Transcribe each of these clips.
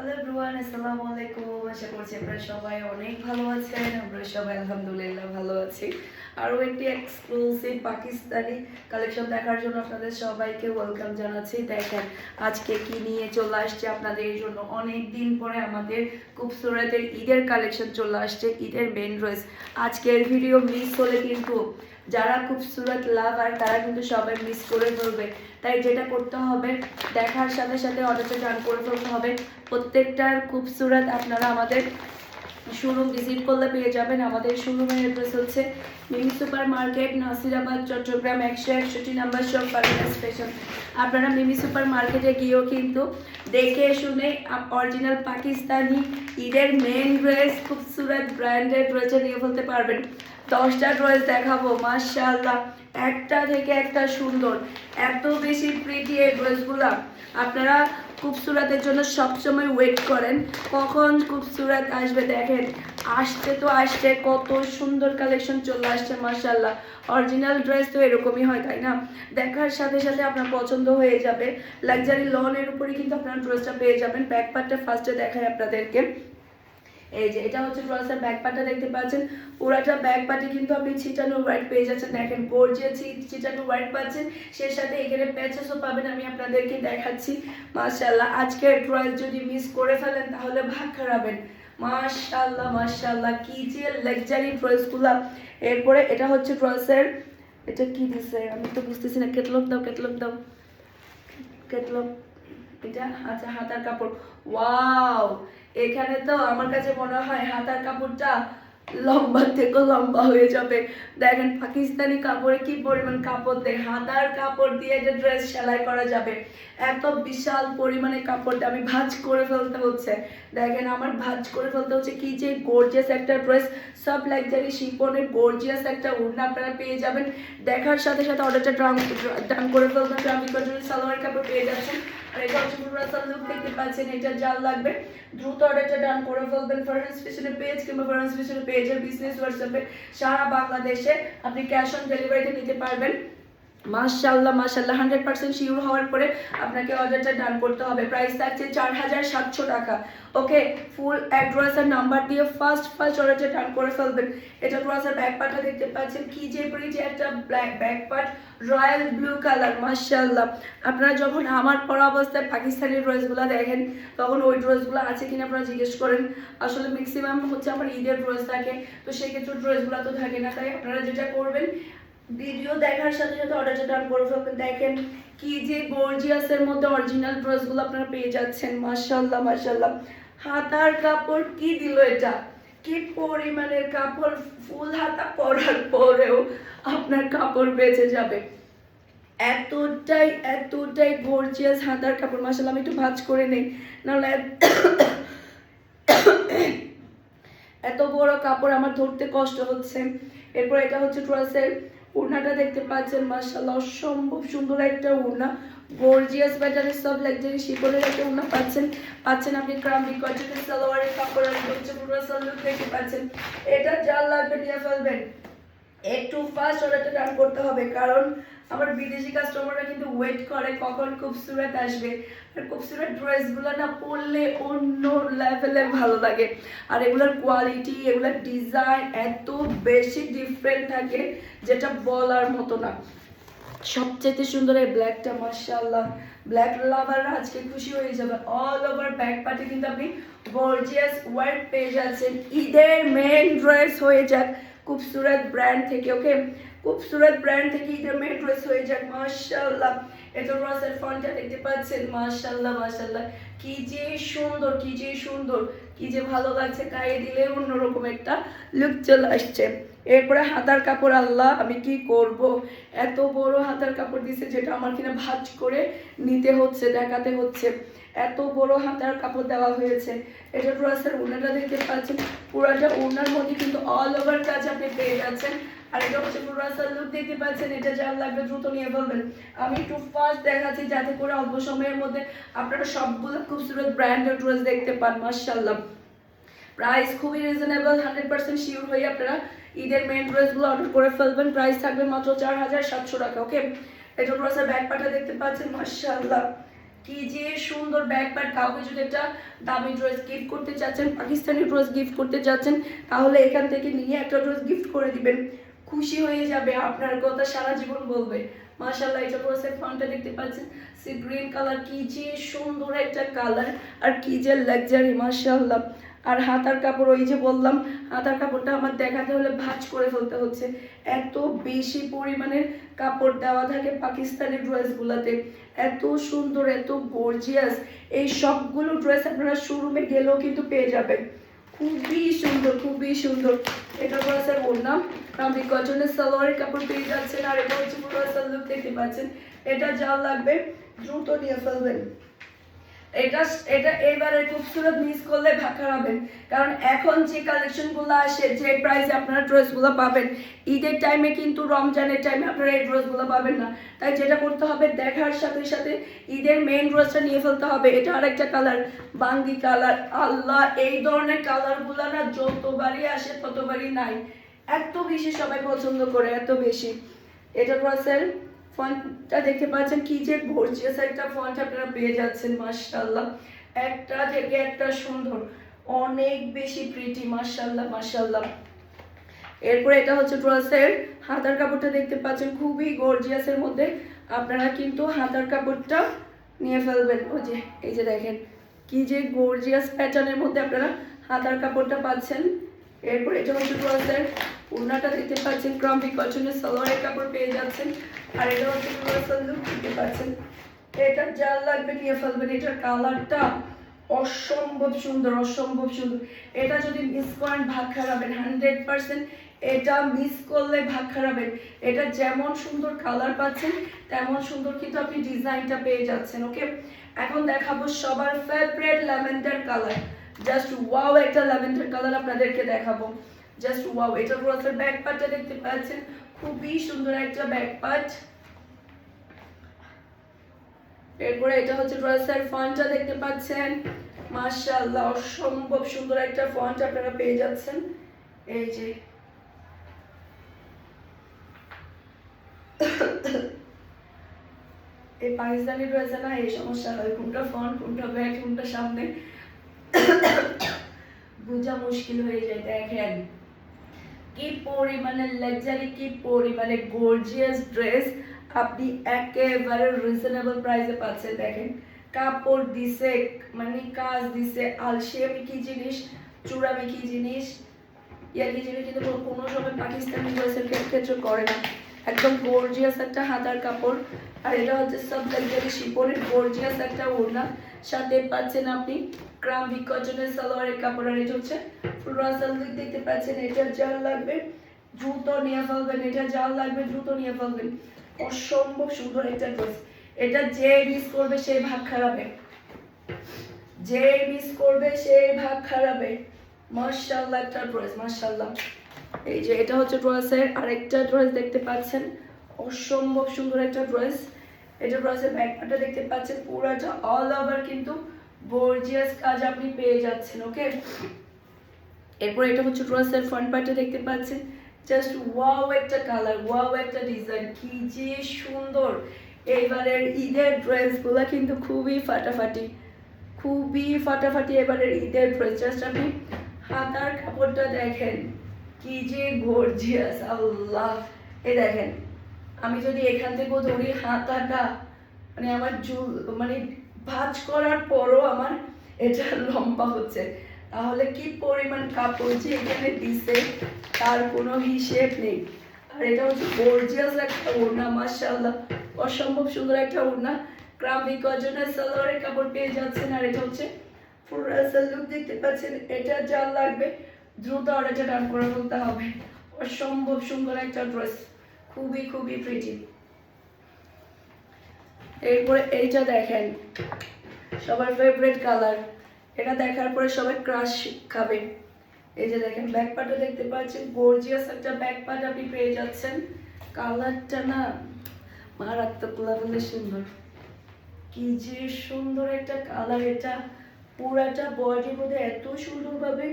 Hello everyone, আসসালামু আলাইকুম। আশা করছি আপনারা সবাই অনেক ভালো আছেন। আমরা সবাই আলহামদুলিল্লাহ ভালো আছি। আরও একটি এক্সক্লুসিভ পাকিস্তানি কালেকশন দেখার জন্য আপনাদের সবাইকে ওয়েলকাম জানাচ্ছি। দেখেন আজকে কি নিয়ে চলে আসছে আপনাদের জন্য। অনেক দিন পরে আমাদের খুবসুরতের ঈদের কালেকশন চলে আসছে, ঈদের মেন ড্রেস। আজকের ভিডিও মিস হলে কিন্তু যারা খুবসুরত লাভার তারা কিন্তু সবাই মিস করে ফেলবে। তাই যেটা করতে হবে, দেখার সাথে সাথে অর্ডারটা ডান করে ফেলতে হবে। প্রত্যেকটার খুবসুরত আপনারা আমাদের শোরুম ভিজিট করলে পেয়ে যাবেন। আমাদের শোরুমের অ্যাড্রেস হচ্ছে mini super market, Nasirabad, Chattogram 161 number shop, Balia station. আপনারা মিনি সুপার মার্কেটে গিয়েও কিন্তু দেখে শুনে অরিজিনাল পাকিস্তানি ঈদের মেন ড্রেস খুবসুরত ব্র্যান্ডেড ড্রেসে নিয়ে ফেলতে পারবেন। 10টা ড্রেস দেখাবো, মাশাআল্লাহ একটা থেকে একটা সুন্দর, এত বেশি প্রিটি এই ড্রেসগুলা। আপনারা খুবসুরতের জন্য সবসময় ওয়েট করেন কখন খুবসুরত আসবে। দেখেন আসতে কত সুন্দর কালেকশন চলে আসছে, মাশাআল্লাহ। অরিজিনাল ড্রেস তো এরকমই হয়, তাই না? দেখার সাথে সাথে আপনার পছন্দ হয়ে যাবে। লাক্সারি লনের উপরে কিন্তু আপনারা ড্রেসটা পেয়ে যাবেন। ব্যাক পার্টটা ফার্স্টে দেখাই আপনাদেরকে। এই যে এটা হচ্ছে ড্রেসের ব্যাক পার্টটা দেখতে পাচ্ছেন। পুরাটা ব্যাক পার্টে কিন্তু আপনি ছিটানো হোয়াইট পেয়ে যাচ্ছেন। দেখেন গর্জিয়াস ছিটানো হোয়াইট পাচ্ছেন, সেই সাথে এখানে প্যাচেসও পাবেন। আমি আপনাদেরকে দেখাচ্ছি, মাশাআল্লাহ। আজকের ড্রেস যদি মিস করে ফেলেন তাহলে ভাগ খারাপেন। মাশাআল্লাহ মাশাআল্লাহ, কি যে লাক্সারি ড্রেসগুলা। এরপরে এটা হচ্ছে ড্রেসের, এটা কি দিছে আমি তো বুঝতেছি না। ক্যাটালগ দাও, ক্যাটালগ দাও, ক্যাটালগ। এটা আচ্ছা, হাতার কাপড়। ওয়াও, এখানে তো আমার কাছে মনে হয় হাতার কাপড়টা লম্বা থেকে লম্বা হয়ে যাবে। দেখেন পাকিস্তানি কাপড়ে কি পরিমাণ কাপড় দেয়, হাতার কাপড় দিয়ে যে ড্রেস সেলাই করা যাবে। এত বিশাল পরিমাণে কাপড়টা আমি ভাঁজ করে ফেলতে হচ্ছে। দেখেন আমার ভাঁজ করে ফেলতে হচ্ছে। কি যে গর্জিয়াস একটা ড্রেস, সব লাক্সারি শিফনের গর্জিয়াস একটা ওড়না আপনারা পেয়ে যাবেন। দেখার সাথে সাথে অর্ডারটা ডান করে ফেলবেন। ট্রাফিক কন্ট্রোল সালোয়ার কাপড় পেয়ে যাচ্ছেন। আর এটা হচ্ছে পুরো লুক দেখতে পাচ্ছেন। এটা জাল লাগবে, দ্রুত অর্ডারটা ডান করে ফেলবেন। ফরেন স্পেশালের পেজ কিংবা ফরেন স্পেশালের পেজের বিজনেস হোয়াটসঅ্যাপে সারা বাংলাদেশে আপনি ক্যাশ অন ডেলিভারিতে নিতে পারবেন। মাশাআল্লাহ মাশাআল্লাহ, 100% শিওর হওয়ার পরে আপনাকে অর্ডারটা ডান করতে হবে। প্রাইস থাকছে 4700 টাকা। ওকে, ফুল অ্যাড্রেস আর নাম্বার দিয়ে ফার্স্ট অর্ডারটা ডান করে ফেলবেন। এটা ড্রেসের ব্যাক পার্টটা দেখতে পাচ্ছেন। কি যে প্রিটি একটা black back part, royal blue colour, মাশাআল্লাহ। আপনারা যখন আমার পরা অবস্থায় পাকিস্তানি ড্রেসগুলো দেখেন তখন ওই ড্রেসগুলো আছে কিনা আপনারা জিজ্ঞেস করেন। আসলে ম্যাক্সিমাম হচ্ছে আমার ঈদের ড্রেস থাকে, তো সেক্ষেত্রে ড্রেসগুলো তো থাকে না। তাই আপনারা যেটা করবেন, ভিডিও দেখার সাথে সাথে অর্ডারটা ডান করে ফেলবেন। দেখেন কি যে গর্জিয়াসের মধ্যে অরিজিনাল ড্রেসগুলো আপনারা পেয়ে যাচ্ছেন, মাশাআল্লাহ মাশাআল্লাহ। হাতার কাপড় কি দিল এটা, কি পরিমাণের কাপড়। ফুল হাতা পরার পরেও আপনার কাপড় বেঁচে যাবে। এতটাই গর্জিয়াস হাতার কাপড়, মাশাআল্লাহ। আমি একটু ভাঁজ করে নেই, নাহলে এত বড় কাপড় আমার ধরতে কষ্ট হচ্ছে। এরপর এটা হচ্ছে ড্রেসের ওড়নাটা দেখতে পাচ্ছেন, মাশাআল্লাহ অসম্ভব সুন্দর একটা ওড়না। গর্জিয়াস প্যাটার্নের সব লাক্সারি শিফনের একটা ওড়না পাচ্ছেন আপনি। ক্রাম্বি কটনের সালোয়ারের কাপড় আর হচ্ছে পুরো সালোয়ার দেখতে পাচ্ছেন। এটা যার লাগবে নিয়ে ফেলবেন। একটু ফাস্ট অর্ডারটা ডান করতে হবে, কারণ আমার বিদেশি কাস্টমাররা কিন্তু ওয়েট করে কখন খুবসুরত আসবে। আর খুবসুরত ড্রেসগুলো না পরলে অন্য লেভেলের ভালো লাগে। আর এগুলোর কোয়ালিটি, এগুলোর ডিজাইন এত বেশি ডিফারেন্ট থাকে যেটা বলার মতো না। সবচেয়ে সুন্দর এই ব্ল্যাকটা, মাশাআল্লাহ। ব্ল্যাক লাভাররা আজকে খুশি হয়ে যাবে। অল ওভার ব্যাক পার্টে কিন্তু আপনি গর্জিয়াস ওয়ার্ক পেয়ে যাচ্ছেন। ঈদের মেন ড্রেস হয়ে যাক খুবসুরত ব্র্যান্ড থেকে। ওকে, খুবসুরত ব্র্যান্ড থেকে ঈদের মেন ড্রেস হয়ে যাক, মাশাআল্লাহ। এটা ড্রেসের ফ্রন্টটা দেখতে পাচ্ছেন, মাশাআল্লাহ মাশাআল্লাহ। কি যে সুন্দর, কি যে সুন্দর, কি যে ভালো লাগছে। গায়ে দিলে অন্যরকম একটা লুক চলে আসছে। এরপরে হাতার কাপড়, আল্লাহ আমি কি করব, এত বড় হাতার কাপড় দিছে যেটা আমার কিনা ভাঁজ করে নিতে হচ্ছে, দেখাতে হচ্ছে। এত বড় হাতার কাপড় দেওয়া হয়েছে। এটা ড্রেসের ওড়নাটা দেখতে পাচ্ছেন। পুরাটা ওড়নার মধ্যে কিন্তু অল ওভার কাজ আপনি পেয়ে যাচ্ছেন। আর এটা হচ্ছে ড্রেসের লুক দেখতে পাচ্ছেন। এটা যার লাগবে দ্রুত নিয়ে ফেলবেন। আমি একটু ফাস্ট দেখাচ্ছি যাতে করে অল্প সময়ের মধ্যে আপনারা সবগুলো খুবসুরত ব্র্যান্ডের ড্রেস দেখতে পান, মাশাআল্লাহ। প্রাইস খুবই রিজনেবল, 100% শিওর হয়ে আপনারা ঈদের মেন ড্রেসগুলো অর্ডার করে ফেলবেন। প্রাইস থাকবে মাত্র 4700 টাকা। ওকে, এটা ড্রেসের ব্যাক পার্টটা দেখতে পাচ্ছেন, মাশাআল্লাহ। কি যে সুন্দর ব্যাক প্যাড। কাউকে যদি একটা দামি ড্রেস গিফট করতে চাচ্ছেন, পাকিস্তানি ড্রেস গিফট করতে চাচ্ছেন, তাহলে এখান থেকে নিয়ে একটা ড্রেস গিফট করে দিবেন, খুশি হয়ে যাবে, আপনার কথা সারা জীবন বলবে। মাশাআল্লাহ, এটা ড্রেসের ফ্রন্টটা দেখতে পাচ্ছেন, সি গ্রিন কালার, কি যে সুন্দর একটা কালার, আর কি যে লাক্সারি, মাশাআল্লাহ। আর হাতার কাপড়, ওই যে বললাম, হাতার কাপড়টা আমার দেখাতে হলে ভাঁজ করে ফেলতে হচ্ছে, এত বেশি পরিমাণের কাপড় দেওয়া থাকে পাকিস্তানি ড্রেসগুলোতে, এত সুন্দর, এত গর্জিয়াস। এই সবগুলো ড্রেস আপনারা শোরুমে গেলেও কিন্তু পেয়ে যাবেন, খুবই সুন্দর, খুবই সুন্দর। এটা ড্রেসের ওড়না, আপনি কটনের সালোয়ারের কাপড় পেয়ে যাচ্ছেন। আর এটা হচ্ছে পুরো লুক দেখতে পাচ্ছেন। এটা যা লাগবে দ্রুত নিয়ে ফেলবেন। এটা এটা এবারে খুবসুরত মিস করলে ভাগ হবেন, কারণ এখন যে কালেকশনগুলো আসে, যে প্রাইসে আপনারা ড্রেসগুলো পাবেন, ঈদের টাইমে কিন্তু রমজানের টাইমে আপনারা এই ড্রেসগুলো পাবেন না। তাই যেটা করতে হবে, দেখার সাথে সাথে ঈদের মেইন ড্রেসটা নিয়ে ফেলতে হবে। এটা আরেকটা কালার, বাঙ্গি কালার। আল্লাহ, এই ধরনের কালারগুলো না যতবারই আসে ততবারই নাই, এত বেশি সবাই পছন্দ করে, এত বেশি। এটা ড্রেসের ফন্টটা দেখতে পাচ্ছেন, কি যে গর্জিয়াস একটা ফন্ট আপনারা পেয়ে যাচ্ছেন, মাশাআল্লাহ, একটা থেকে একটা সুন্দর, অনেক বেশি প্রিটি, মাশাআল্লাহ মাশাআল্লাহ। এরপরে এটা হচ্ছে ড্রেসের হাতার কাপড়টা দেখতে পাচ্ছেন, খুবই গর্জিয়াসের মধ্যে। আপনারা কিন্তু হাতার কাপড়টা নিয়ে ফেলবেন। ওই যে, এই যে দেখেন, কি যে গর্জিয়াস প্যাটার্নের মধ্যে আপনারা হাতার কাপড়টা পাচ্ছেন। এরপর এটা হচ্ছে ড্রেসের ওড়নাটা দেখতে পাচ্ছেন, ক্রাম্পি কটনের সালোয়ারের কাপড় পেয়ে যাচ্ছেন। আর এটা হচ্ছে ড্রেসের লুক দেখতে পাচ্ছেন। এটা যা লাগবে নিয়ে ফেলবেন। এটার কালারটা অসম্ভব সুন্দর, অসম্ভব সুন্দর। এটা যদি মিস করেন ভাগ খারাপেন, 100%। এটা মিস করলে ভাগ খারাপেন। এটা যেমন সুন্দর কালার পাচ্ছেন, তেমন সুন্দর কিন্তু আপনি ডিজাইনটা পেয়ে যাচ্ছেন। ওকে, এখন দেখাবো সবার favourite lavender colour. Just wow, একটা ল্যাভেন্ডার কালার আপনাদেরকে দেখাবো, জাস্ট ওয়াও। এটা ড্রেসের ব্যাক পার্টটা দেখতে পাচ্ছেন, খুবই সুন্দর একটা ব্যাক পার্ট। এরপরে এটা হচ্ছে ড্রেসের ফন্টটা দেখতে পাচ্ছেন, মাশাআল্লাহ, অসম্ভব সুন্দর একটা ফন্ট আপনারা পেয়ে যাচ্ছেন। এই যে এই পাকিস্তানি ড্রেসে না এই সমস্যা হয়, কোনটা ফ্রন্ট, কোনটা ব্যাক, কোনটা সামনে বোঝা মুশকিল হয়ে যায়। দেখেন কি পরিমাণে লাক্সারি, কি পরিমাণে গর্জিয়াস ড্রেস আপনি একেবারে রিজনেবল প্রাইসে পাচ্ছেন। দেখেন কাপড় দিছে, মানে কাজ দিছে, আলসেমি কি জিনিস, চূড়ামি কি জিনিস, ইয়াকি জিনিস কিন্তু কোনো সময় পাকিস্তানি ড্রেসের ক্ষেত্রে করে না। একদম গর্জিয়াস একটা হাতার কাপড়। আর এটা হচ্ছে সব লাক্সারি শিপনের গর্জিয়াস একটা ওড়না, সাথে পাচ্ছেন আপনি ক্রাম্পি কটনের সালোয়ারের কাপড়। আর এটা হচ্ছে ফুল রাসাল লুক দেখতে পাচ্ছেন। এটা যা লাগবে দ্রুত নিয়ে ফেলবেন, এটা যা লাগবে দ্রুত নিয়ে ফেলবেন। অসম্ভব সুন্দর একটা ড্রেস। এটা যে মিস করবে সেই ভাগ খারাপে, যে মিস করবে সেই ভাগ খারাপে। মাশাআল্লাহ একটা ড্রেস, মাশাআল্লাহ। এই যে এটা হচ্ছে ড্রেসের আরেকটা ড্রেস দেখতে পাচ্ছেন, অসম্ভব সুন্দর একটা ড্রেস। এটা ড্রেসের ব্যাকপার্টটা দেখতে পাচ্ছেন, পুরোটা অল ওভার কিন্তু গর্জিয়াস কাজ আপনি পেয়ে যাচ্ছেন। ওকে, এরপর এটা হচ্ছে ড্রেসের ফ্রন্ট পার্টটা দেখতে পাচ্ছেন, জাস্ট ওয়াও একটা কালার, ওয়াও একটা ডিজাইন, কি যে সুন্দর। এবারের ঈদের ড্রেসগুলো কিন্তু খুবই ফাটাফাটি, খুবই ফাটাফাটি এবারের ঈদের ড্রেস। জাস্ট আপনি হাতার কাপড়টা দেখেন, কি যে গর্জিয়াস, আল্লাহ। এই দেখেন, আমি যদি এখান থেকে ধরি হাতাটা, মানে আমার চুল, মানে ভাঁজ করার পরও আমার এটা লম্বা হচ্ছে, তাহলে কি পরিমাণ কাপড় যে এখানে দিছে তার কোনো হিসেব নেই। আর এটা হচ্ছে গর্জিয়াস একটা ওড়না, মাশাআল্লাহ, অসম্ভব সুন্দর একটা ওড়না। ক্রাম্পি কটনের সালোয়ারের কাপড় পেয়ে যাচ্ছেন। আর এটা হচ্ছে ফুল রাসাল লুক দেখতে পাচ্ছেন। এটা যা লাগবে দ্রুত অর্ডারটা ডান করে ফেলতে হবে। অসম্ভব সুন্দর একটা ড্রেস, খুবই খুবই প্রিটি। এরপরে এইটা দেখেন, সবার ফেভারিট কালার। এটা দেখার পরে সবাই ক্রাশ খাবে। এই যে দেখেন ব্যাক পার্টও দেখতে পাচ্ছেন, গর্জিয়াস একটা ব্যাক পার্ট আপনি পেয়ে যাচ্ছেন। কালারটা না মারাত্মক লেভেলের সুন্দর, কি যে সুন্দর একটা কালার। এটা পুরাটা বডির মধ্যে এত সুন্দরভাবে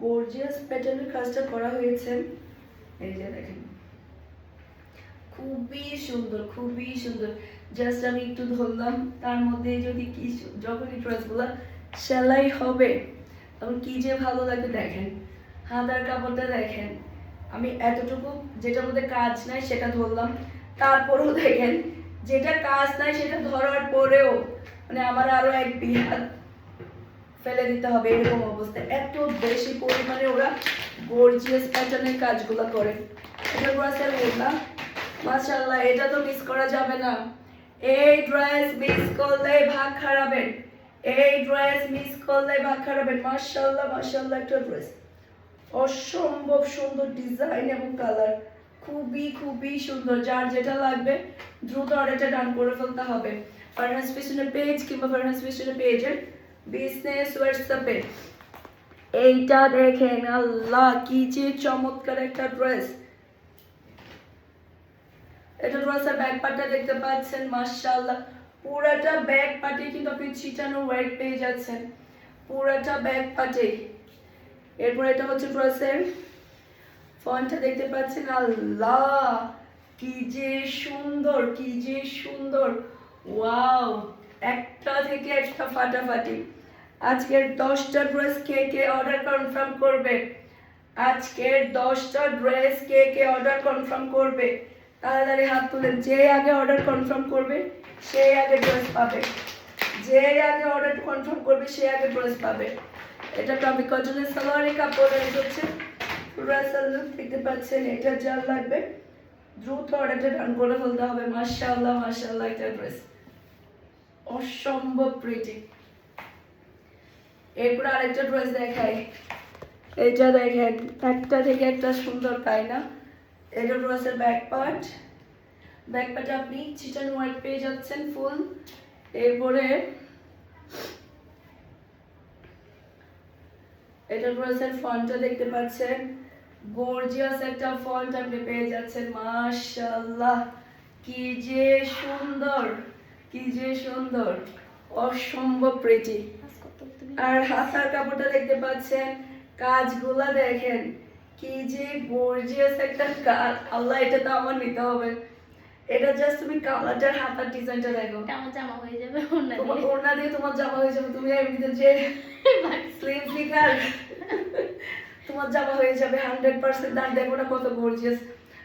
গর্জিয়াস প্যাটার্নের কাজটা করা হয়েছে। এই যে দেখেন, খুবই সুন্দর, খুবই সুন্দর। জাস্ট আমি একটু ধরলাম, তার মধ্যে যদি কি যখনই ড্রেসগুলো সেলাই হবে তখন কি যে ভালো লাগে দেখেন। হাতার কাপড়টা দেখেন, আমি এতটুকু যেটার মধ্যে কাজ নাই সেটা ধরলাম, তারপরেও দেখেন যেটা কাজ নাই সেটা ধরার পরেও মানে আমার আরো এক বিহাত ফেলে দিতে হবে এরকম অবস্থা। এত বেশি পরিমাণে ওরা গর্জিয়াস প্যাটার্নের কাজগুলো করে। এটা ড্রেসের ওড়না, মাশাআল্লাহ, এটা তো মিস করা যাবে না। এই ড্রেস মিস করলে ভাগ খারাপের, এই ড্রেস মিস করলে ভাগ খারাপের। মাশাআল্লাহ মাশাআল্লাহ, একটা ড্রেস অসম্ভব সুন্দর ডিজাইন এবং কালার, খুবই খুবই সুন্দর। যার যেটা লাগবে দ্রুত অর্ডারটা ডান করে ফেলতে হবে ফারহাস ফ্যাশনের পেজ কিংবা ফারহাস ফ্যাশনের পেজের বিজনেস হোয়াটসঅ্যাপে। এইটা দেখেন, আল্লাহ কি যে চমৎকার একটা ড্রেস। এটা ড্রেসের ব্যাক পার্টটা দেখতে পাচ্ছেন, মাশাআল্লাহ পুরাটা ব্যাক পার্টে কিন্তু আপনি ছিটানো ওয়ার্ক পেয়ে যাচ্ছেন, পুরাটা ব্যাক পার্টে। এরপর এটা হচ্ছে ড্রেসের ফন্টটা দেখতে পাচ্ছেন, আল্লাহ কি যে সুন্দর, কি যে সুন্দর, ওয়াও, একটা থেকে একটা ফাটাফাটি। আজকের 10টা ড্রেস কে কে অর্ডার কনফার্ম করবে? আজকের 10টা ড্রেস কে কে অর্ডার কনফার্ম করবে? তাড়াতাড়ি হাত তুলেন। যে আগে অর্ডার কনফার্ম করবে সে আগে ড্রেস পাবে, যে আগে অর্ডার কনফার্ম করবে সে আগে ড্রেস পাবে। এটা টমি কটনের সালোয়ারের কাপড়, এটা হচ্ছে ড্রেসের লুক দেখতে পাচ্ছেন। এটা যার লাগবে দ্রুত অর্ডারটা ডান করে ফেলতে হবে। মাশাআল্লাহ মাশাআল্লাহ, একটা ড্রেস অসম্ভব প্রিটি। এরপর আরেকটা ড্রেস দেখাই, এটা দেখেন একটা থেকে একটা সুন্দর, তাই না? এটা ড্রেসের ব্যাক পার্ট, ব্যাক পার্টে আপনি চিটান ওয়ার্ক পেয়ে যাচ্ছেন ফুল। এরপরে এটা ড্রেসের ফন্টটা দেখতে পাচ্ছেন, গর্জিয়াস একটা ফন্ট আপনি পেয়ে যাচ্ছেন। মাশাআল্লাহ কি যে সুন্দর, কি যে সুন্দর, অসম্ভব প্রিটি। আর হাতার কাপড়টা দেখতে পাচ্ছেন, কাজগুলা দেখেন কি যে গর্জিয়াস একটা কাজ। আল্লাহ, এটা তো আমার নিতে হবে। এটা জাস্ট তুমি কালারটার হাতার ডিজাইনটা দেখো, আমার জামা হয়ে যাবে তোমার ওড়না দিয়ে তোমার জামা হয়ে যাবে। তুমি এমনিতে যে স্লিম ফিগার, তোমার জামা হয়ে যাবে 100%। আর দেখো না কত গর্জিয়াস,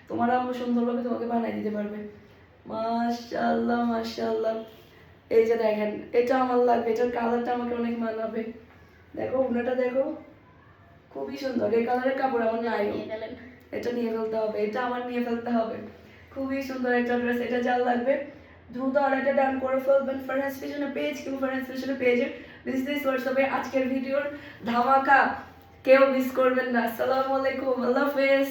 তোমার আম্মু সুন্দরভাবে তোমাকে বানিয়ে দিতে পারবে। মাশাআল্লাহ মাশাআল্লাহ। এই যে দেখেন, এটা আমার লাগবে, এটার কালারটা আমাকে অনেক মানাবে। দেখো ওড়নাটা দেখো, খুবই সুন্দর। এই কালারের কাপড় আমার নাই, এটা নিয়ে ফেলতে হবে, এটা আমার নিয়ে ফেলতে হবে। খুবই সুন্দর একটা ড্রেস। এটা যার লাগবে দ্রুত অর্ডারটা ডান করে ফেলবেন ফারহাস ফ্যাশনের পেজ কিংবা ফারহাস ফ্যাশনের পেজের বিজনেস হোয়াটসঅ্যাপে। আজকের ভিডিওর ধামাকা কেউ মিস করবেন না। আসসালামু আলাইকুম, আল্লাহ হাফেজ।